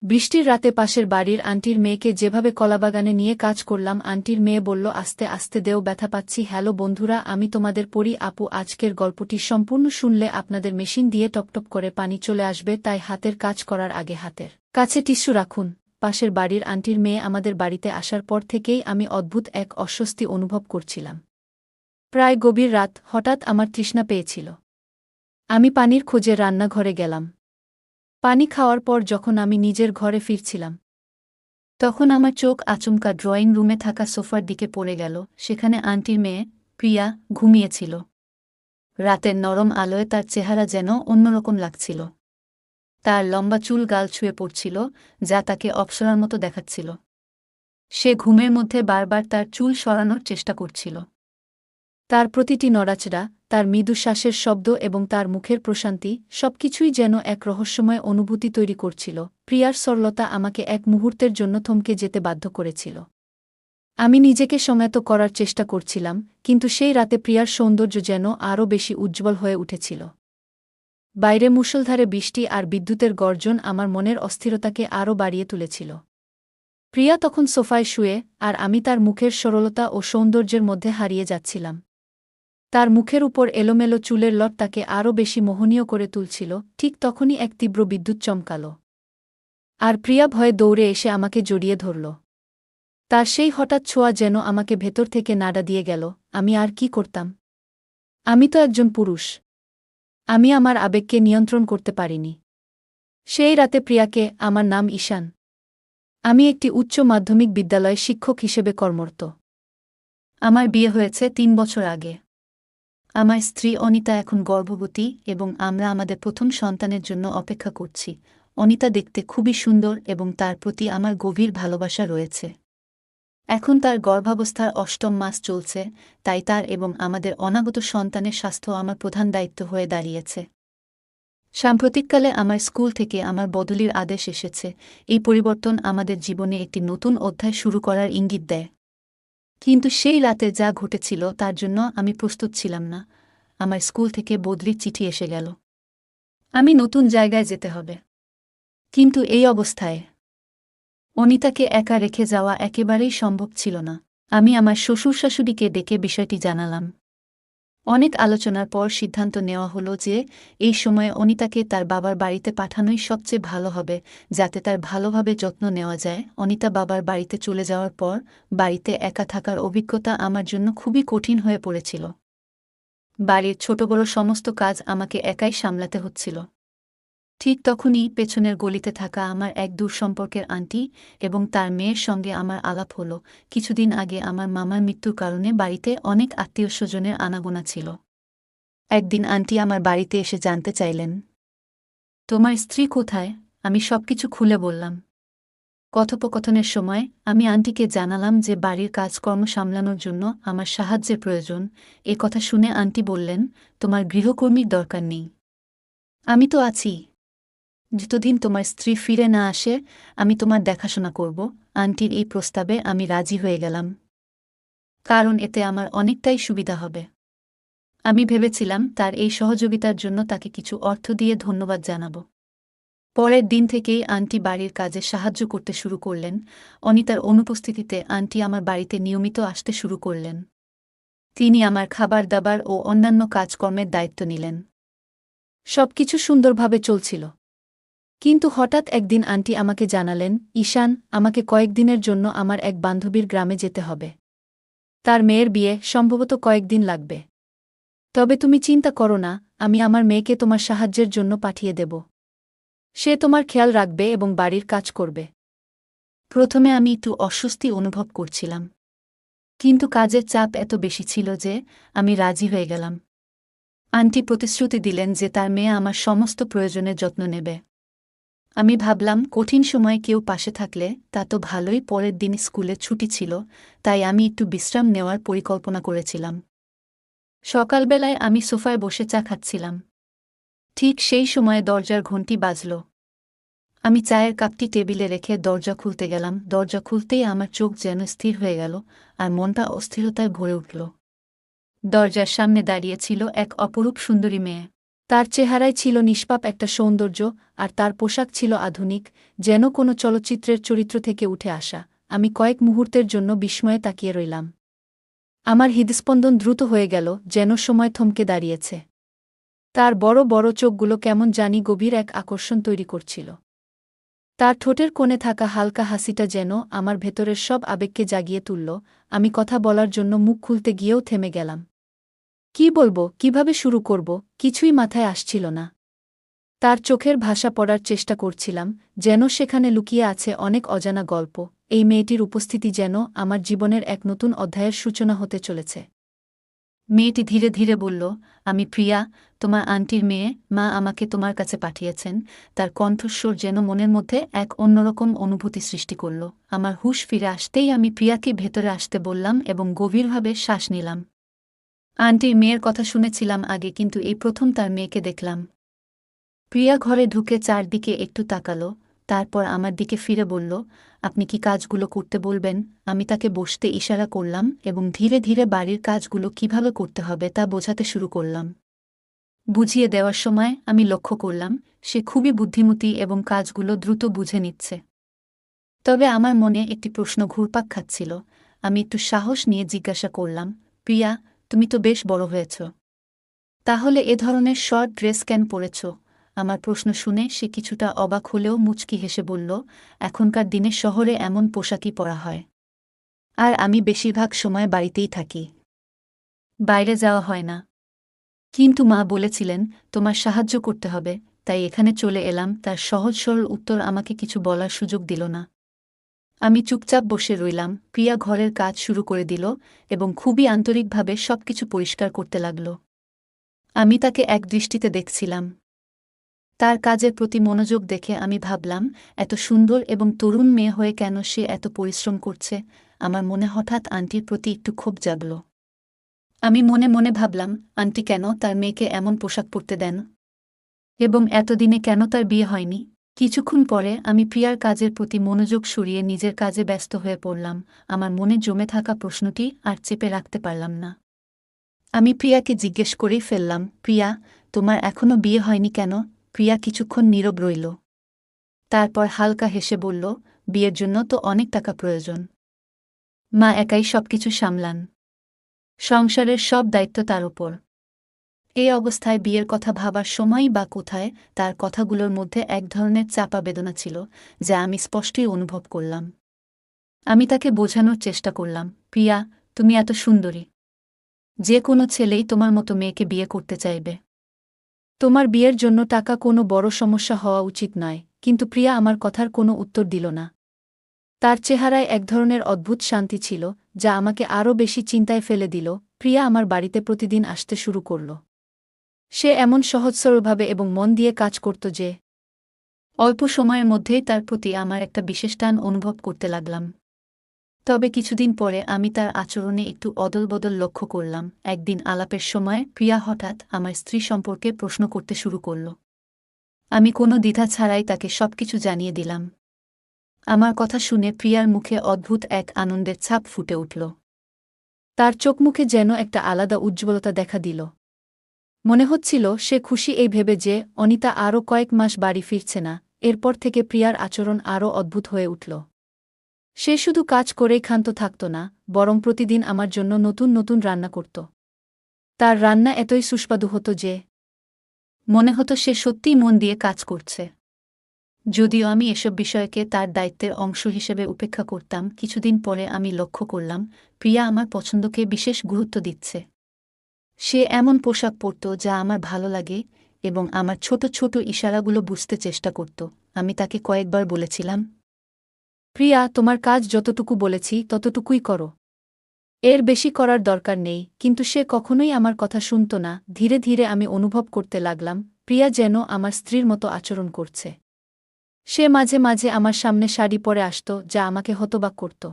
বৃষ্টির রাতে পাশের বাড়ির আন্টির মেয়েকে যেভাবে কলাবাগানে নিয়ে কাজ করলাম, আন্টির মেয়ে বলল, আস্তে আস্তে দেও, ব্যথা পাচ্ছি। হ্যালো বন্ধুরা, আমি তোমাদের পরি আপু। আজকের গল্পটি সম্পূর্ণ শুনলে আপনাদের মেশিন দিয়ে টপটপ করে পানি চলে আসবে, তাই হাতের কাজ করার আগে হাতের কাছে টিস্যু রাখুন। পাশের বাড়ির আন্টির মেয়ে আমাদের বাড়িতে আসার পর থেকেই আমি অদ্ভুত এক অস্বস্তি অনুভব করছিলাম। প্রায় গভীর রাত, হঠাৎ আমার তৃষ্ণা পেয়েছিল। আমি পানির খোঁজে রান্নাঘরে গেলাম। পানি খাওয়ার পর যখন আমি নিজের ঘরে ফিরছিলাম, তখন আমার চোখ আচমকা ড্রয়িং রুমে থাকা সোফার দিকে পড়ে গেল। সেখানে আন্টির মেয়ে প্রিয়া ঘুমিয়েছিল। রাতের নরম আলোয় তার চেহারা যেন অন্যরকম লাগছিল। তার লম্বা চুল গাল ছুঁয়ে পড়ছিল, যা তাকে অপ্সরার মতো দেখাচ্ছিল। সে ঘুমের মধ্যে বারবার তার চুল সরানোর চেষ্টা করছিল। তার প্রতিটি নড়াচড়া, তার মৃদু শ্বাসের শব্দ এবং তার মুখের প্রশান্তি, সবকিছুই যেন এক রহস্যময় অনুভূতি তৈরি করছিল। প্রিয়ার সরলতা আমাকে এক মুহূর্তের জন্য থমকে যেতে বাধ্য করেছিল। আমি নিজেকে সংযত করার চেষ্টা করছিলাম, কিন্তু সেই রাতে প্রিয়ার সৌন্দর্য যেন আরও বেশি উজ্জ্বল হয়ে উঠেছিল। বাইরে মুষলধারে বৃষ্টি আর বিদ্যুতের গর্জন আমার মনের অস্থিরতাকে আরও বাড়িয়ে তুলেছিল। প্রিয়া তখন সোফায় শুয়ে, আর আমি তার মুখের সরলতা ও সৌন্দর্যের মধ্যে হারিয়ে যাচ্ছিলাম। তার মুখের উপর এলোমেলো চুলের লট তাকে আরও বেশি মোহনীয় করে তুলছিল। ঠিক তখনই এক তীব্র বিদ্যুৎ চমকাল, আর প্রিয়া ভয়ে দৌড়ে এসে আমাকে জড়িয়ে ধরল। তার সেই হঠাৎ ছোঁয়া যেন আমাকে ভেতর থেকে নাড়া দিয়ে গেল। আমি আর কি করতাম? আমি তো একজন পুরুষ। আমি আমার আবেগকে নিয়ন্ত্রণ করতে পারিনি। সেই রাতে প্রিয়াকে, আমার নাম ঈশান। আমি একটি উচ্চ মাধ্যমিক বিদ্যালয়ে শিক্ষক হিসেবে কর্মরত। আমার বিয়ে হয়েছে ৩ বছর আগে। আমার স্ত্রী অনিতা এখন গর্ভবতী এবং আমরা আমাদের প্রথম সন্তানের জন্য অপেক্ষা করছি। অনিতা দেখতে খুবই সুন্দর এবং তার প্রতি আমার গভীর ভালোবাসা রয়েছে। এখন তার গর্ভাবস্থার ৮ম মাস চলছে, তাই তার এবং আমাদের অনাগত সন্তানের স্বাস্থ্য আমার প্রধান দায়িত্ব হয়ে দাঁড়িয়েছে। সাম্প্রতিককালে আমার স্কুল থেকে আমার বদলির আদেশ এসেছে। এই পরিবর্তন আমাদের জীবনে একটি নতুন অধ্যায় শুরু করার ইঙ্গিত দেয়। কিন্তু সেই রাতে যা ঘটেছিল তার জন্য আমি প্রস্তুত ছিলাম না। আমার স্কুল থেকে বদলির চিঠি এসে গেল। আমি নতুন জায়গায় যেতে হবে। কিন্তু এই অবস্থায় অনিতাকে একা রেখে যাওয়া একেবারেই সম্ভব ছিল না। আমি আমার শ্বশুর শাশুড়িকে ডেকে বিষয়টি জানালাম। অনেক আলোচনার পর সিদ্ধান্ত নেওয়া হলো যে এই সময়ে অনিতাকে তার বাবার বাড়িতে পাঠানোই সবচেয়ে ভালো হবে, যাতে তার ভালোভাবে যত্ন নেওয়া যায়। অনিতা বাবার বাড়িতে চলে যাওয়ার পর বাড়িতে একা থাকার অভিজ্ঞতা আমার জন্য খুবই কঠিন হয়ে পড়েছিল। বাড়ির ছোট বড় সমস্ত কাজ আমাকে একাই সামলাতে হচ্ছিল। ঠিক তখনই পেছনের গলিতে থাকা আমার এক দূর সম্পর্কের আন্টি এবং তার মেয়ের সঙ্গে আমার আলাপ হলো। কিছুদিন আগে আমার মামার মৃত্যুর কারণে বাড়িতে অনেক আত্মীয়স্বজনের আনাগোনা ছিল। একদিন আন্টি আমার বাড়িতে এসে জানতে চাইলেন, তোমার স্ত্রী কোথায়? আমি সবকিছু খুলে বললাম। কথোপকথনের সময় আমি আন্টিকে জানালাম যে বাড়ির কাজকর্ম সামলানোর জন্য আমার সাহায্যের প্রয়োজন। এ কথা শুনে আন্টি বললেন, তোমার গৃহকর্মীর দরকার নেই, আমি তো আছি। যতদিন তোমার স্ত্রী ফিরে না আসে আমি তোমার দেখাশোনা করব। আন্টির এই প্রস্তাবে আমি রাজি হয়ে গেলাম, কারণ এতে আমার অনেকটাই সুবিধা হবে। আমি ভেবেছিলাম তার এই সহযোগিতার জন্য তাকে কিছু অর্থ দিয়ে ধন্যবাদ জানাব। পরের দিন থেকেই আন্টি বাড়ির কাজে সাহায্য করতে শুরু করলেন। অনিতার অনুপস্থিতিতে আন্টি আমার বাড়িতে নিয়মিত আসতে শুরু করলেন। তিনি আমার খাবার দাবার ও অন্যান্য কাজকর্মের দায়িত্ব নিলেন। সবকিছু সুন্দরভাবে চলছিল। কিন্তু হঠাৎ একদিন আন্টি আমাকে জানালেন, ঈশান, আমাকে কয়েকদিনের জন্য আমার এক বান্ধবীর গ্রামে যেতে হবে। তার মেয়ের বিয়ে, সম্ভবত কয়েকদিন লাগবে। তবে তুমি চিন্তা করো না, আমি আমার মেয়েকে তোমার সাহায্যের জন্য পাঠিয়ে দেব। সে তোমার খেয়াল রাখবে এবং বাড়ির কাজ করবে। প্রথমে আমি একটু অস্বস্তি অনুভব করছিলাম, কিন্তু কাজের চাপ এত বেশি ছিল যে আমি রাজি হয়ে গেলাম। আন্টি প্রতিশ্রুতি দিলেন যে তার মেয়ে আমার সমস্ত প্রয়োজনের যত্ন নেবে। আমি ভাবলাম, কঠিন সময়ে কেউ পাশে থাকলে তা তো ভালোই। পরের দিন স্কুলে ছুটি ছিল, তাই আমি একটু বিশ্রাম নেওয়ার পরিকল্পনা করেছিলাম। সকালবেলায় আমি সোফায় বসে চা খাচ্ছিলাম। ঠিক সেই সময়ে দরজার ঘণ্টি বাজল। আমি চায়ের কাপটি টেবিলে রেখে দরজা খুলতে গেলাম। দরজা খুলতেই আমার চোখ যেন স্থির হয়ে গেল, আর মনটা অস্থিরতায় ভরে উঠল। দরজার সামনে দাঁড়িয়ে ছিল এক অপরূপ সুন্দরী মেয়ে। তার চেহারায় ছিল নিষ্পাপ একটা সৌন্দর্য, আর তার পোশাক ছিল আধুনিক, যেন কোনো চলচ্চিত্রের চরিত্র থেকে উঠে আসা। আমি কয়েক মুহূর্তের জন্য বিস্ময়ে তাকিয়ে রইলাম। আমার হৃদস্পন্দন দ্রুত হয়ে গেল, যেন সময় থমকে দাঁড়িয়েছে। তার বড় বড় চোখগুলো কেমন জানি গভীর এক আকর্ষণ তৈরি করছিল। তার ঠোঁটের কোণে থাকা হালকা হাসিটা যেন আমার ভেতরের সব আবেগকে জাগিয়ে তুলল। আমি কথা বলার জন্য মুখ খুলতে গিয়েও থেমে গেলাম। কি বলবো, কিভাবে শুরু করব, কিছুই মাথায় আসছিল না। তার চোখের ভাষা পড়ার চেষ্টা করছিলাম, যেন সেখানে লুকিয়ে আছে অনেক অজানা গল্প। এই মেয়েটির উপস্থিতি যেন আমার জীবনের এক নতুন অধ্যায়ের সূচনা হতে চলেছে। মেয়েটি ধীরে ধীরে বলল, আমি প্রিয়া, তোমার আন্টির মেয়ে। মা আমাকে তোমার কাছে পাঠিয়েছেন। তার কণ্ঠস্বর যেন মনের মধ্যে এক অন্যরকম অনুভূতি সৃষ্টি করল। আমার হুঁশ ফিরে আসতেই আমি প্রিয়াকে ভেতরে আসতে বললাম এবং গভীরভাবে শ্বাস নিলাম। আন্টির মেয়ের কথা শুনেছিলাম আগে, কিন্তু এই প্রথম তার মেয়েকে দেখলাম। প্রিয়া ঘরে ঢুকে চারদিকে একটু তাকালো, তারপর আমার দিকে ফিরে বলল, আপনি কি কাজগুলো করতে বলবেন? আমি তাকে বসতে ইশারা করলাম এবং ধীরে ধীরে বাড়ির কাজগুলো কিভাবে করতে হবে তা বোঝাতে শুরু করলাম। বুঝিয়ে দেওয়ার সময় আমি লক্ষ্য করলাম সে খুবই বুদ্ধিমতী এবং কাজগুলো দ্রুত বুঝে নিচ্ছে। তবে আমার মনে একটি প্রশ্ন ঘুরপাক খাচ্ছিল। আমি একটু সাহস নিয়ে জিজ্ঞাসা করলাম, প্রিয়া, তুমি তো বেশ বড় হয়েছ, তাহলে এ ধরনের শর্ট ড্রেস কেন পরেছ? আমার প্রশ্ন শুনে সে কিছুটা অবাক হলেও মুচকি হেসে বলল, এখনকার দিনে শহরে এমন পোশাকই পরা হয়। আর আমি বেশিরভাগ সময় বাড়িতেই থাকি, বাইরে যাওয়া হয় না। কিন্তু মা বলেছিলেন তোমার সাহায্য করতে হবে, তাই এখানে চলে এলাম। তার সহজ সরল উত্তর আমাকে কিছু বলার সুযোগ দিল না। আমি চুপচাপ বসে রইলাম। প্রিয়া ঘরের কাজ শুরু করে দিল এবং খুবই আন্তরিকভাবে সবকিছু পরিষ্কার করতে লাগল। আমি তাকে এক দৃষ্টিতে দেখছিলাম। তার কাজের প্রতি মনোযোগ দেখে আমি ভাবলাম, এত সুন্দর এবং তরুণ মেয়ে হয়ে কেন সে এত পরিশ্রম করছে? আমার মনে হঠাৎ আন্টির প্রতি একটু ক্ষোভ জাগল। আমি মনে মনে ভাবলাম, আন্টি কেন তার মেয়েকে এমন পোশাক পরতে দেন? এবং এতদিনে কেন তার বিয়ে হয়নি? কিছুক্ষণ পরে আমি প্রিয়ার কাজের প্রতি মনোযোগ সরিয়ে নিজের কাজে ব্যস্ত হয়ে পড়লাম। আমার মনে জমে থাকা প্রশ্নটি আর চেপে রাখতে পারলাম না। আমি প্রিয়াকে জিজ্ঞেস করেই ফেললাম, প্রিয়া, তোমার এখনো বিয়ে হয়নি কেন? প্রিয়া কিছুক্ষণ নীরব রইল। তারপর হালকা হেসে বলল, বিয়ের জন্য তো অনেক টাকা প্রয়োজন। মা একাই সবকিছু সামলান, সংসারের সব দায়িত্ব তার উপর। এই অবস্থায় বিয়ের কথা ভাবার সময়ই বা কোথায়? তার কথাগুলোর মধ্যে এক ধরনের চাপা বেদনা ছিল, যা আমি স্পষ্টই অনুভব করলাম। আমি তাকে বোঝানোর চেষ্টা করলাম, প্রিয়া, তুমি এত সুন্দরী, যে কোনো ছেলেই তোমার মতো মেয়েকে বিয়ে করতে চাইবে। তোমার বিয়ের জন্য টাকা কোনো বড় সমস্যা হওয়া উচিত নয়। কিন্তু প্রিয়া আমার কথার কোনো উত্তর দিল না। তার চেহারায় এক ধরনের অদ্ভুত শান্তি ছিল, যা আমাকে আরও বেশি চিন্তায় ফেলে দিল। প্রিয়া আমার বাড়িতে প্রতিদিন আসতে শুরু করল। সে এমন সহজ-সরলভাবে এবং মন দিয়ে কাজ করত যে অল্প সময়ের মধ্যেই তার প্রতি আমার একটা বিশেষ টান অনুভব করতে লাগলাম। তবে কিছুদিন পরে আমি তার আচরণে একটু অদলবদল লক্ষ্য করলাম। একদিন আলাপের সময় প্রিয়া হঠাৎ আমার স্ত্রী সম্পর্কে প্রশ্ন করতে শুরু করল। আমি কোনো দ্বিধা ছাড়াই তাকে সবকিছু জানিয়ে দিলাম। আমার কথা শুনে প্রিয়ার মুখে অদ্ভুত এক আনন্দের ছাপ ফুটে উঠল। তার চোখমুখে যেন একটা আলাদা উজ্জ্বলতা দেখা দিল। মনে হচ্ছিল সে খুশি এই ভেবে যে অনিতা আরও কয়েক মাস বাড়ি ফিরছে না। এরপর থেকে প্রিয়ার আচরণ আরও অদ্ভুত হয়ে উঠল। সে শুধু কাজ করেই ক্ষান্ত থাকত না, বরং প্রতিদিন আমার জন্য নতুন নতুন রান্না করত। তার রান্না এতই সুস্বাদু হতো যে মনে হতো সে সত্যিই মন দিয়ে কাজ করছে। যদিও আমি এসব বিষয়কে তার দায়িত্বের অংশ হিসেবে উপেক্ষা করতাম, কিছুদিন পরে আমি লক্ষ্য করলাম প্রিয়া আমার পছন্দকে বিশেষ গুরুত্ব দিচ্ছে। সে এমন পোশাক পরত যা আমার ভালো লাগে এবং আমার ছোট ছোট ইশারাগুলো বুঝতে চেষ্টা করত। আমি তাকে কয়েকবার বলেছিলাম, প্রিয়া, তোমার কাজ যতটুকু বলেছি ততটুকুই করো, এর বেশি করার দরকার নেই। কিন্তু সে কখনোই আমার কথা শুনত না। ধীরে ধীরে আমি অনুভব করতে লাগলাম প্রিয়া যেন আমার স্ত্রীর মতো আচরণ করছে। সে মাঝে মাঝে আমার সামনে শাড়ি পরে আসত, যা আমাকে হতবাক করত।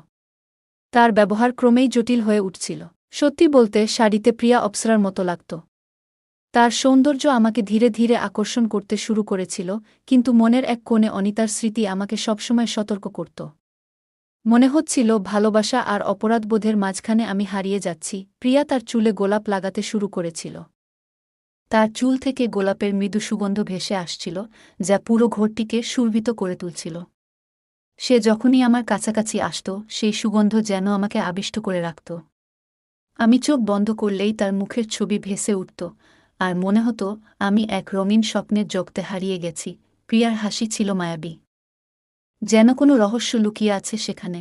তার ব্যবহার ক্রমেই জটিল হয়ে উঠছিল। সত্যি বলতে, শাড়িতে প্রিয়া অপ্সরার মতো লাগত। তার সৌন্দর্য আমাকে ধীরে ধীরে আকর্ষণ করতে শুরু করেছিল, কিন্তু মনের এক কোণে অনিতার স্মৃতি আমাকে সবসময় সতর্ক করত। মনে হচ্ছিল ভালোবাসা আর অপরাধবোধের মাঝখানে আমি হারিয়ে যাচ্ছি। প্রিয়া তার চুলে গোলাপ লাগাতে শুরু করেছিল। তার চুল থেকে গোলাপের মৃদু সুগন্ধ ভেসে আসছিল, যা পুরো ঘরটিকে সুরভিত করে তুলছিল। সে যখনই আমার কাছাকাছি আসত, সেই সুগন্ধ যেন আমাকে আবিষ্ট করে রাখত। আমি চোখ বন্ধ করলেই তার মুখের ছবি ভেসে উঠত, আর মনে হতো আমি এক রঙিন স্বপ্নের জগতে হারিয়ে গেছি। প্রিয়ার হাসি ছিল মায়াবী, যেন কোনো রহস্য লুকিয়ে আছে সেখানে।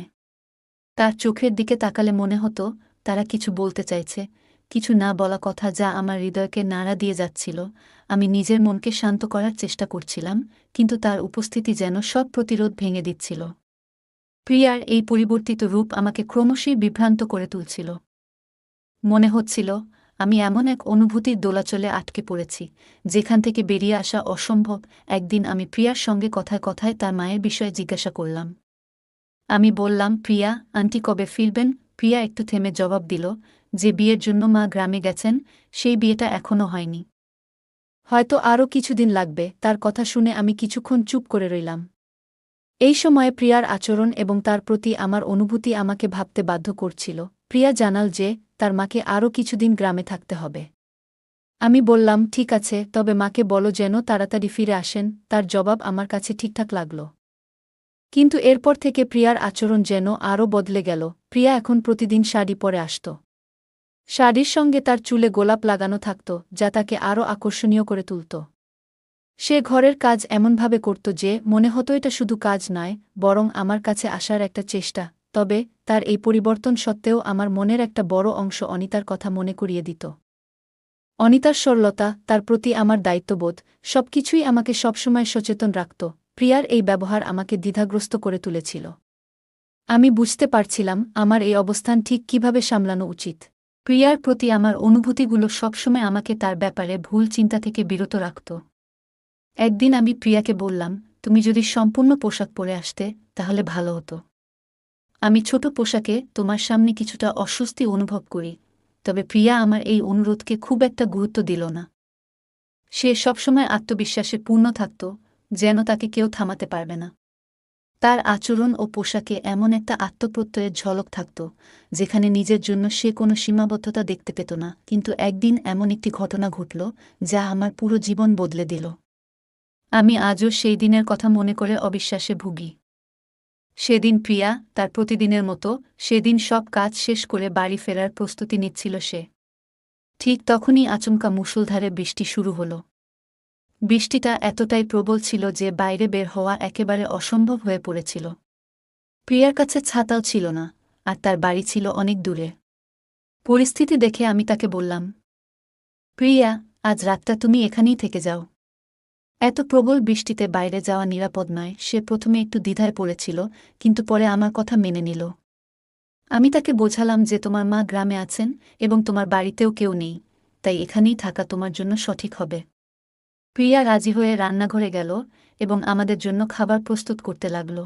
তার চোখের দিকে তাকালে মনে হতো তারা কিছু বলতে চাইছে, কিছু না বলা কথা যা আমার হৃদয়কে নাড়া দিয়ে যাচ্ছিল। আমি নিজের মনকে শান্ত করার চেষ্টা করছিলাম, কিন্তু তার উপস্থিতি যেন সব প্রতিরোধ ভেঙে দিচ্ছিল। প্রিয়ার এই পরিবর্তিত রূপ আমাকে ক্রমশই বিভ্রান্ত করে তুলছিল। মনে হচ্ছিল আমি এমন এক অনুভূতির দোলাচলে আটকে পড়েছি, যেখান থেকে বেরিয়ে আসা অসম্ভব। একদিন আমি প্রিয়ার সঙ্গে কথায় কথায় তার মায়ের বিষয়ে জিজ্ঞাসা করলাম। আমি বললাম, প্রিয়া আন্টি কবে ফিরবেন? প্রিয়া একটু থেমে জবাব দিল, যে বিয়ের জন্য মা গ্রামে গেছেন, সেই বিয়েটা এখনও হয়নি। হয়তো আরও কিছুদিন লাগবে। তার কথা শুনে আমি কিছুক্ষণ চুপ করে রইলাম। এই সময়ে প্রিয়ার আচরণ এবং তার প্রতি আমার অনুভূতি আমাকে ভাবতে বাধ্য করছিল। প্রিয়া জানাল যে তার মাকে আরও কিছুদিন গ্রামে থাকতে হবে। আমি বললাম, ঠিক আছে, তবে মাকে বলো যেন তাড়াতাড়ি ফিরে আসেন। তার জবাব আমার কাছে ঠিকঠাক লাগল। কিন্তু এরপর থেকে প্রিয়ার আচরণ যেন আরও বদলে গেল। প্রিয়া এখন প্রতিদিন শাড়ি পরে আসত। শাড়ির সঙ্গে তার চুলে গোলাপ লাগানো থাকত, যা তাকে আরও আকর্ষণীয় করে তুলত। সে ঘরের কাজ এমনভাবে করত যে মনে হতো এটা শুধু কাজ নয়, বরং আমার কাছে আসার একটা চেষ্টা। তবে তার এই পরিবর্তন সত্ত্বেও আমার মনের একটা বড় অংশ অনিতার কথা মনে করিয়ে দিত। অনিতার সরলতা, তার প্রতি আমার দায়িত্ববোধ, সবকিছুই আমাকে সবসময় সচেতন রাখত। প্রিয়ার এই ব্যবহার আমাকে দ্বিধাগ্রস্ত করে তুলেছিল। আমি বুঝতে পারছিলাম আমার এই অবস্থান ঠিক কিভাবে সামলানো উচিত। প্রিয়ার প্রতি আমার অনুভূতিগুলো সবসময় আমাকে তার ব্যাপারে ভুল চিন্তা থেকে বিরত রাখত। একদিন আমি প্রিয়াকে বললাম, তুমি যদি সম্পূর্ণ পোশাক পরে আসতে তাহলে ভালো হতো। আমি ছোট পোশাকে তোমার সামনে কিছুটা অস্বস্তি অনুভব করি। তবে প্রিয়া আমার এই অনুরোধকে খুব একটা গুরুত্ব দিল না। সে সবসময় আত্মবিশ্বাসে পূর্ণ থাকত, যেন তাকে কেউ থামাতে পারবে না। তার আচরণ ও পোশাকে এমন একটা আত্মপ্রত্যয়ের ঝলক থাকত, যেখানে নিজের জন্য সে কোনো সীমাবদ্ধতা দেখতে পেত না। কিন্তু একদিন এমন একটি ঘটনা ঘটল, যা আমার পুরো জীবন বদলে দিল। আমি আজও সেই দিনের কথা মনে করে অবিশ্বাসে ভুগি। সেদিন প্রিয়া তার প্রতিদিনের মতো সেদিন সব কাজ শেষ করে বাড়ি ফেরার প্রস্তুতি নিচ্ছিল সে। ঠিক তখনই আচমকা মুষলধারে বৃষ্টি শুরু হল। বৃষ্টিটা এতটাই প্রবল ছিল যে বাইরে বের হওয়া একেবারে অসম্ভব হয়ে পড়েছিল। প্রিয়ার কাছে ছাতাও ছিল না, আর তার বাড়ি ছিল অনেক দূরে। পরিস্থিতি দেখে আমি তাকে বললাম, প্রিয়া, আজ রাতটা তুমি এখানেই থেকে যাও। এত প্রবল বৃষ্টিতে বাইরে যাওয়া নিরাপদ নয়। সে প্রথমে একটু দ্বিধায় পড়েছিল, কিন্তু পরে আমার কথা মেনে নিল। আমি তাকে বোঝালাম যে তোমার মা গ্রামে আছেন এবং তোমার বাড়িতেও কেউ নেই, তাই এখানেই থাকা তোমার জন্য সঠিক হবে। প্রিয়া রাজি হয়ে রান্নাঘরে গেল এবং আমাদের জন্য খাবার প্রস্তুত করতে লাগল।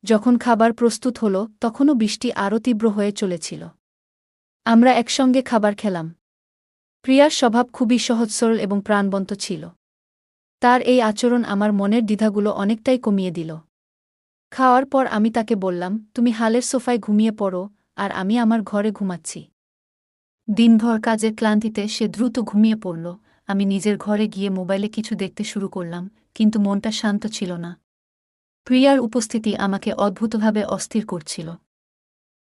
যখন খাবার প্রস্তুত হল, তখনও বৃষ্টি আরও তীব্র হয়ে চলেছিল। আমরা একসঙ্গে খাবার খেলাম। প্রিয়ার স্বভাব খুবই সহজ সরল এবং প্রাণবন্ত ছিল। তার এই আচরণ আমার মনের দ্বিধাগুলো অনেকটাই কমিয়ে দিল। খাওয়ার পর আমি তাকে বললাম, তুমি হালের সোফায় ঘুমিয়ে পড়ো, আর আমি আমার ঘরে ঘুমাচ্ছি। দিনভর কাজের ক্লান্তিতে সে দ্রুত ঘুমিয়ে পড়ল। আমি নিজের ঘরে গিয়ে মোবাইলে কিছু দেখতে শুরু করলাম, কিন্তু মনটা শান্ত ছিল না। প্রিয়ার উপস্থিতি আমাকে অদ্ভুতভাবে অস্থির করছিল।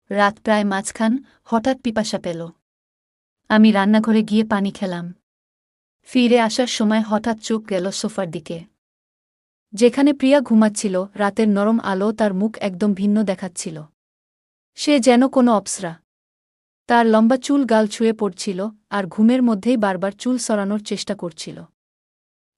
রাত প্রায় মাঝখান, হঠাৎ পিপাসা পেল। আমি রান্নাঘরে গিয়ে পানি খেলাম। ফিরে আসার সময় হঠাৎ চোখ গেল সোফার দিকে। যেখানে প্রিয়া ঘুমাচ্ছিল, রাতের নরম আলো তার মুখ একদম ভিন্ন দেখাচ্ছিল। সে যেন কোনো অপ্সরা। তার লম্বা চুল গাল ছুঁয়ে পড়ছিল, আর ঘুমের মধ্যেই বারবার চুল সরানোর চেষ্টা করছিল।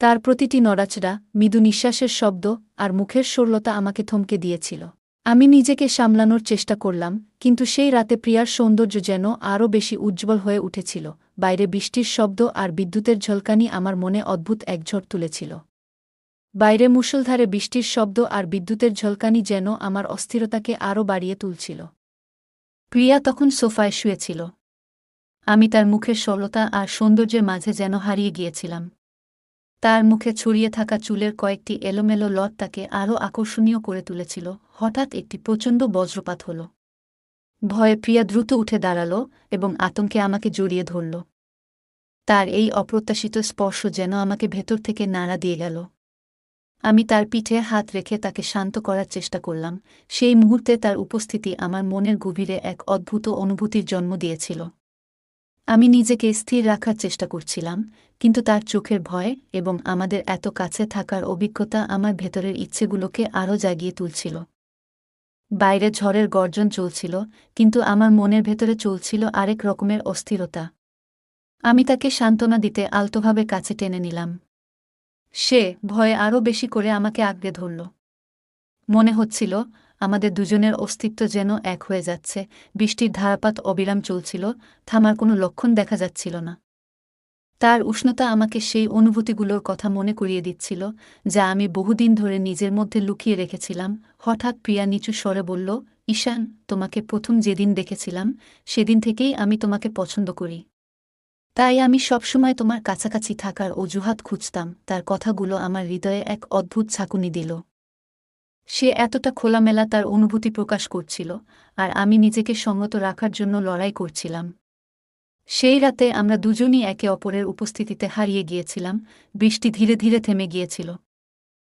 তার প্রতিটি নড়াচড়া, মৃদু নিঃশ্বাসের শব্দ আর মুখের সরলতা আমাকে থমকে দিয়েছিল। আমি নিজেকে সামলানোর চেষ্টা করলাম, কিন্তু সেই রাতে প্রিয়ার সৌন্দর্য যেন আরও বেশি উজ্জ্বল হয়ে উঠেছিল। বাইরে বৃষ্টির শব্দ আর বিদ্যুতের ঝলকানি আমার মনে অদ্ভুত এক ঝড় তুলেছিল। বাইরে মুষলধারে বৃষ্টির শব্দ আর বিদ্যুতের ঝলকানি যেন আমার অস্থিরতাকে আরও বাড়িয়ে তুলছিল। প্রিয়া তখন সোফায় শুয়েছিল। আমি তার মুখের সরলতা আর সৌন্দর্যের মাঝে যেন হারিয়ে গিয়েছিলাম। তার মুখে ছড়িয়ে থাকা চুলের কয়েকটি এলোমেলো লট তাকে আরও আকর্ষণীয় করে তুলেছিল। হঠাৎ একটি প্রচণ্ড বজ্রপাত হল। ভয়ে প্রিয়া দ্রুত উঠে দাঁড়াল এবং আতঙ্কে আমাকে জড়িয়ে ধরল। তার এই অপ্রত্যাশিত স্পর্শ যেন আমাকে ভেতর থেকে নাড়া দিয়ে গেল। আমি তার পিঠে হাত রেখে তাকে শান্ত করার চেষ্টা করলাম। সেই মুহূর্তে তার উপস্থিতি আমার মনের গভীরে এক অদ্ভুত অনুভূতির জন্ম দিয়েছিল। আমি নিজেকে স্থির রাখার চেষ্টা করছিলাম, কিন্তু তার চোখের ভয় এবং আমাদের এত কাছে থাকার অভিজ্ঞতা আমার ভেতরের ইচ্ছেগুলোকে আরও জাগিয়ে তুলছিল। বাইরে ঝড়ের গর্জন চলছিল, কিন্তু আমার মনের ভেতরে চলছিল আরেক রকমের অস্থিরতা। আমি তাকে সান্ত্বনা দিতে আলতোভাবে কাছে টেনে নিলাম। সে ভয়ে আরও বেশি করে আমাকে আঁকড়ে ধরল। মনে হচ্ছিল আমাদের দুজনের অস্তিত্ব যেন এক হয়ে যাচ্ছে। বৃষ্টির ধারাপাত অবিরাম চলছিল, থামার কোনো লক্ষণ দেখা যাচ্ছিল না। তার উষ্ণতা আমাকে সেই অনুভূতিগুলোর কথা মনে করিয়ে দিচ্ছিল, যা আমি বহুদিন ধরে নিজের মধ্যে লুকিয়ে রেখেছিলাম। হঠাৎ প্রিয়া নিচু স্বরে বলল, ঈশান, তোমাকে প্রথম যেদিন দেখেছিলাম সেদিন থেকেই আমি তোমাকে পছন্দ করি। তাই আমি সবসময় তোমার কাছাকাছি থাকার অজুহাত খুঁজতাম। তার কথাগুলো আমার হৃদয়ে এক অদ্ভুত ঝাঁকুনি দিল। সে এতটা খোলামেলা তার অনুভূতি প্রকাশ করছিল, আর আমি নিজেকে সংগত রাখার জন্য লড়াই করছিলাম। সেই রাতে আমরা দুজনই একে অপরের উপস্থিতিতে হারিয়ে গিয়েছিলাম। বৃষ্টি ধীরে ধীরে থেমে গিয়েছিল।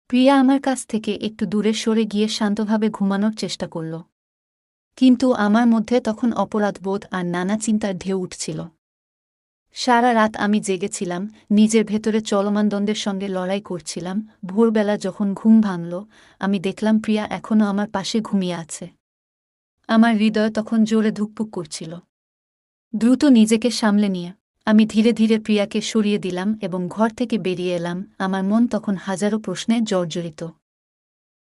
প্রিয়া আমার কাছ থেকে একটু দূরে সরে গিয়ে শান্তভাবে ঘুমানোর চেষ্টা করল। কিন্তু আমার মধ্যে তখন অপরাধবোধ আর নানা চিন্তার ঢেউ উঠছিল। সারা রাত আমি জেগেছিলাম, নিজের ভেতরে চলমান দ্বন্দ্বের সঙ্গে লড়াই করছিলাম। ভোরবেলা যখন ঘুম ভাঙল, আমি দেখলাম প্রিয়া এখনও আমার পাশে ঘুমিয়ে আছে। আমার হৃদয় তখন জোরে ধুকপুক করছিল। দ্রুত নিজেকে সামলে নিয়ে আমি ধীরে ধীরে প্রিয়াকে সরিয়ে দিলাম এবং ঘর থেকে বেরিয়ে এলাম। আমার মন তখন হাজারো প্রশ্নে জর্জরিত।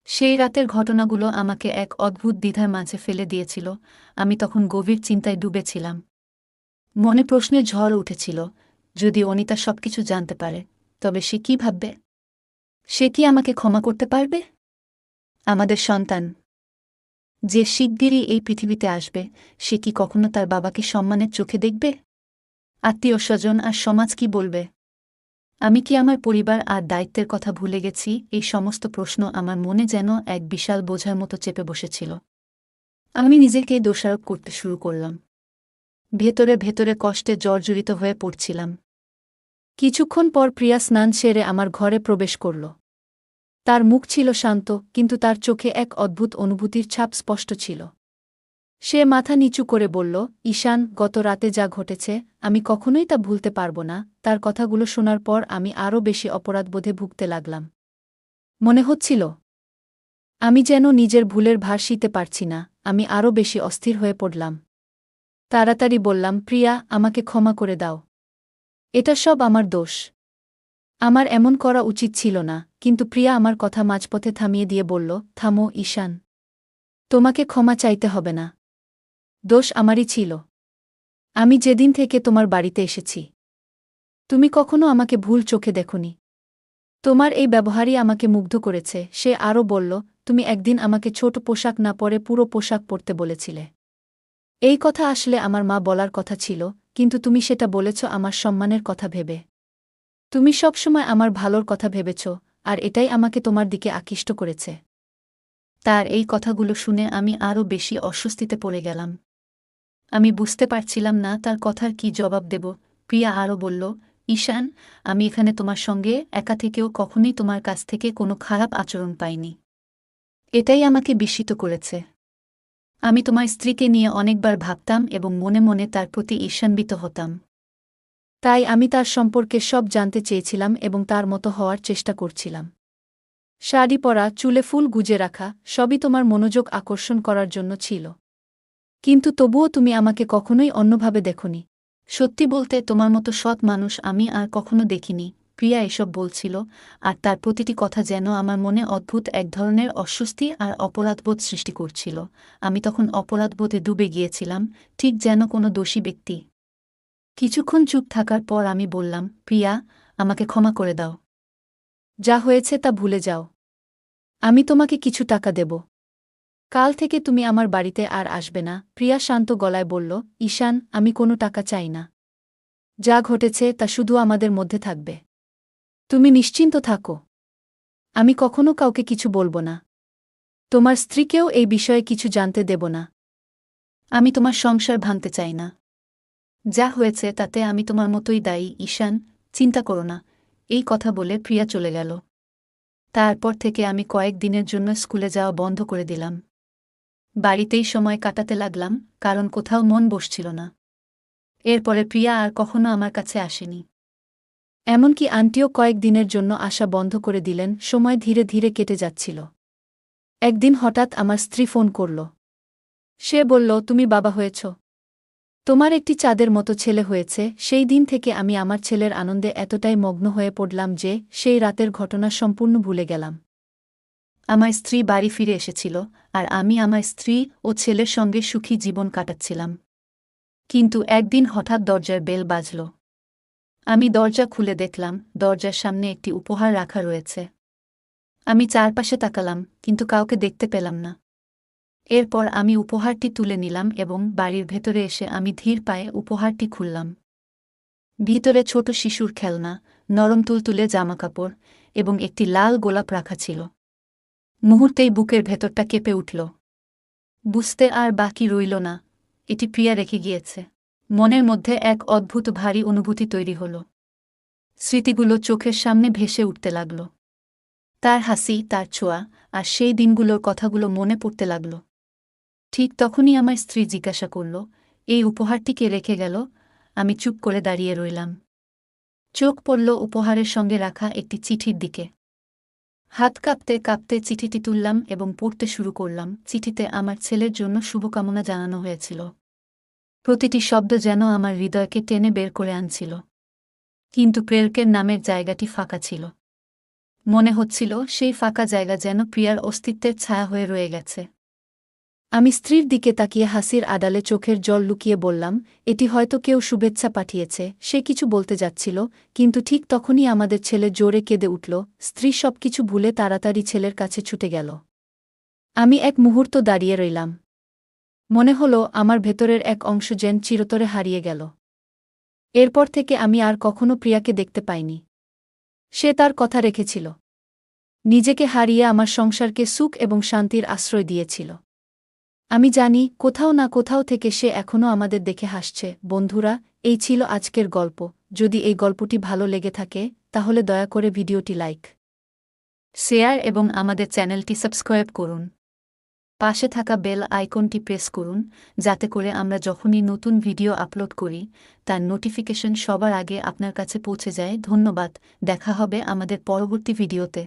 সেই রাতের ঘটনাগুলো আমাকে এক অদ্ভুত দ্বিধার মাঝে ফেলে দিয়েছিল। আমি তখন গভীর চিন্তায় ডুবেছিলাম। মনে প্রশ্নের ঝড় উঠেছিল, যদি অনিতা সবকিছু জানতে পারে, তবে সে কি ভাববে? সে কি আমাকে ক্ষমা করতে পারবে? আমাদের সন্তান, যে শিগগিরই এই পৃথিবীতে আসবে, সে কি কখনো তার বাবাকে সম্মানের চোখে দেখবে? আত্মীয় স্বজন আর সমাজ কি বলবে? আমি কি আমার পরিবার আর দায়িত্বের কথা ভুলে গেছি? এই সমস্ত প্রশ্ন আমার মনে যেন এক বিশাল বোঝার মতো চেপে বসেছিল। আমি নিজেকে দোষারোপ করতে শুরু করলাম। ভেতরে ভেতরে কষ্টে জর্জরিত হয়ে পড়ছিলাম। কিছুক্ষণ পর প্রিয়া স্নান সেরে আমার ঘরে প্রবেশ করল। তার মুখ ছিল শান্ত, কিন্তু তার চোখে এক অদ্ভুত অনুভূতির ছাপ স্পষ্ট ছিল। সে মাথা নিচু করে বলল, ঈশান, গত রাতে যা ঘটেছে, আমি কখনোই তা ভুলতে পারব না। তার কথাগুলো শোনার পর আমি আরও বেশি অপরাধবোধে ভুগতে লাগলাম। মনে হচ্ছিল আমি যেন নিজের ভুলের ভার সইতে পারছি না। আমি আরও বেশি অস্থির হয়ে পড়লাম। তাড়াতাড়ি বললাম, প্রিয়া, আমাকে ক্ষমা করে দাও। এটা সব আমার দোষ। আমার এমন করা উচিত ছিল না। কিন্তু প্রিয়া আমার কথা মাঝপথে থামিয়ে দিয়ে বলল, থামো ঈশান, তোমাকে ক্ষমা চাইতে হবে না। দোষ আমারই ছিল। আমি যেদিন থেকে তোমার বাড়িতে এসেছি, তুমি কখনো আমাকে ভুল চোখে দেখোনি। তোমার এই ব্যবহারই আমাকে মুগ্ধ করেছে। সে আরও বলল, তুমি একদিন আমাকে ছোট পোশাক না পরে পুরো পোশাক পরতে বলেছিলে। এই কথা আসলে আমার মা বলার কথা ছিল, কিন্তু তুমি সেটা বলেছ আমার সম্মানের কথা ভেবে। তুমি সবসময় আমার ভালোর কথা ভেবেছ, আর এটাই আমাকে তোমার দিকে আকৃষ্ট করেছে। তার এই কথাগুলো শুনে আমি আরও বেশি অস্বস্তিতে পড়ে গেলাম। আমি বুঝতে পারছিলাম না তার কথার কি জবাব দেব। প্রিয়া আরও বলল, ঈশান, আমি এখানে তোমার সঙ্গে একা থেকেও কখনোই তোমার কাছ থেকে কোনো খারাপ আচরণ পাইনি। এটাই আমাকে বিস্মিত করেছে। আমি তোমার স্ত্রীকে নিয়ে অনেকবার ভাবতাম এবং মনে মনে তার প্রতি ঈর্ষান্বিত হতাম। তাই আমি তার সম্পর্কে সব জানতে চেয়েছিলাম এবং তার মতো হওয়ার চেষ্টা করছিলাম। শাড়ি পরা, চুলে ফুল গুজে রাখা, সবই তোমার মনোযোগ আকর্ষণ করার জন্য ছিল। কিন্তু তবুও তুমি আমাকে কখনোই অন্যভাবে দেখোনি। সত্যি বলতে, তোমার মতো সৎ মানুষ আমি আর কখনো দেখিনি। প্রিয়া এসব বলছিল, আর তার প্রতিটি কথা যেন আমার মনে অদ্ভুত এক ধরনের অস্বস্তি আর অপরাধবোধ সৃষ্টি করছিল। আমি তখন অপরাধবোধে ডুবে গিয়েছিলাম, ঠিক যেন কোনো দোষী ব্যক্তি। কিছুক্ষণ চুপ থাকার পর আমি বললাম, প্রিয়া, আমাকে ক্ষমা করে দাও। যা হয়েছে তা ভুলে যাও। আমি তোমাকে কিছু টাকা দেব। কাল থেকে তুমি আমার বাড়িতে আর আসবে না। প্রিয়া শান্ত গলায় বলল, ঈশান, আমি কোনো টাকা চাই না। যা ঘটেছে তা শুধু আমাদের মধ্যে থাকবে। তুমি নিশ্চিন্ত থাকো। আমি কখনো কাউকে কিছু বলবো না। তোমার স্ত্রীকেও এই বিষয়ে কিছু জানতে দেব না। আমি তোমার সংসার ভাঙতে চাই না। যা হয়েছে তাতে আমি তোমার মতোই দায়ী ঈশান, চিন্তা করো না। এই কথা বলে প্রিয়া চলে গেল। তারপর থেকে আমি কয়েক দিনের জন্য স্কুলে যাওয়া বন্ধ করে দিলাম। বাড়িতেই সময় কাটাতে লাগলাম, কারণ কোথাও মন বসছিল না। এরপরে প্রিয়া আর কখনো আমার কাছে আসেনি। এমনকি আন্টিও কয়েক দিনের জন্য আসা বন্ধ করে দিলেন। সময় ধীরে ধীরে কেটে যাচ্ছিল। একদিন হঠাৎ আমার স্ত্রী ফোন করল। সে বলল, তুমি বাবা হয়েছ। তোমার একটি চাঁদের মতো ছেলে হয়েছে। সেই দিন থেকে আমি আমার ছেলের আনন্দে এতটাই মগ্ন হয়ে পড়লাম যে সেই রাতের ঘটনা সম্পূর্ণ ভুলে গেলাম। আমার স্ত্রী বাড়ি ফিরে এসেছিল, আর আমি আমার স্ত্রী ও ছেলের সঙ্গে সুখী জীবন কাটাচ্ছিলাম। কিন্তু একদিন হঠাৎ দরজার বেল বাজল। আমি দরজা খুলে দেখলাম দরজার সামনে একটি উপহার রাখা রয়েছে। আমি চারপাশে তাকালাম, কিন্তু কাউকে দেখতে পেলাম না। এরপর আমি উপহারটি তুলে নিলাম এবং বাড়ির ভেতরে এসে আমি ধীর পায়ে উপহারটি খুললাম। ভিতরে ছোট শিশুর খেলনা, নরম তুলতুলে জামাকাপড় এবং একটি লাল গোলাপ রাখা ছিল। মুহূর্তেই বুকের ভেতরটা কেঁপে উঠল। বুঝতে আর বাকি রইল না, এটি প্রিয়া রেখে গিয়েছে। মনের মধ্যে এক অদ্ভুত ভারী অনুভূতি তৈরি হল। স্মৃতিগুলো চোখের সামনে ভেসে উঠতে লাগল। তার হাসি, তার ছোঁয়া, আর সেই দিনগুলোর কথাগুলো মনে পড়তে লাগল। ঠিক তখনই আমার স্ত্রী জিজ্ঞাসা করল, এই উপহারটি কে রেখে গেল? আমি চুপ করে দাঁড়িয়ে রইলাম। চোখ পড়ল উপহারের সঙ্গে রাখা একটি চিঠির দিকে। হাত কাঁপতে কাঁপতে চিঠিটি তুললাম এবং পড়তে শুরু করলাম। চিঠিতে আমার ছেলের জন্য শুভকামনা জানানো হয়েছিল। প্রতিটি শব্দ যেন আমার হৃদয়কে টেনে বের করে আনছিল। কিন্তু প্রেরকের নামের জায়গাটি ফাঁকা ছিল। মনে হচ্ছিল সেই ফাঁকা জায়গা যেন প্রিয়ার অস্তিত্বের ছায়া হয়ে রয়ে গেছে। আমি স্ত্রীর দিকে তাকিয়ে হাসির আড়ালে চোখের জল লুকিয়ে বললাম, এটি হয়তো কেউ শুভেচ্ছা পাঠিয়েছে। সে কিছু বলতে যাচ্ছিল, কিন্তু ঠিক তখনই আমাদের ছেলে জোরে কেঁদে উঠল। স্ত্রী সবকিছু ভুলে তাড়াতাড়ি ছেলের কাছে ছুটে গেল। আমি এক মুহূর্ত দাঁড়িয়ে রইলাম। মনে হলো আমার ভেতরের এক অংশ যেন চিরতরে হারিয়ে গেল। এরপর থেকে আমি আর কখনো প্রিয়াকে দেখতে পাইনি। সে তার কথা রেখেছিল। নিজেকে হারিয়ে আমার সংসারকে সুখ এবং শান্তির আশ্রয় দিয়েছিল। আমি জানি কোথাও না কোথাও থেকে সে এখনও আমাদের দেখে হাসছে। বন্ধুরা, এই ছিল আজকের গল্প। যদি এই গল্পটি ভালো লেগে থাকে তাহলে দয়া করে ভিডিওটি লাইক, শেয়ার এবং আমাদের চ্যানেলটি সাবস্ক্রাইব করুন। পাশে থাকা বেল আইকনটি প্রেস করুন, যাতে করে আমরা যখনই নতুন ভিডিও আপলোড করি তার নোটিফিকেশন সবার আগে আপনার কাছে পৌঁছে যায়। ধন্যবাদ। দেখা হবে আমাদের পরবর্তী ভিডিওতে।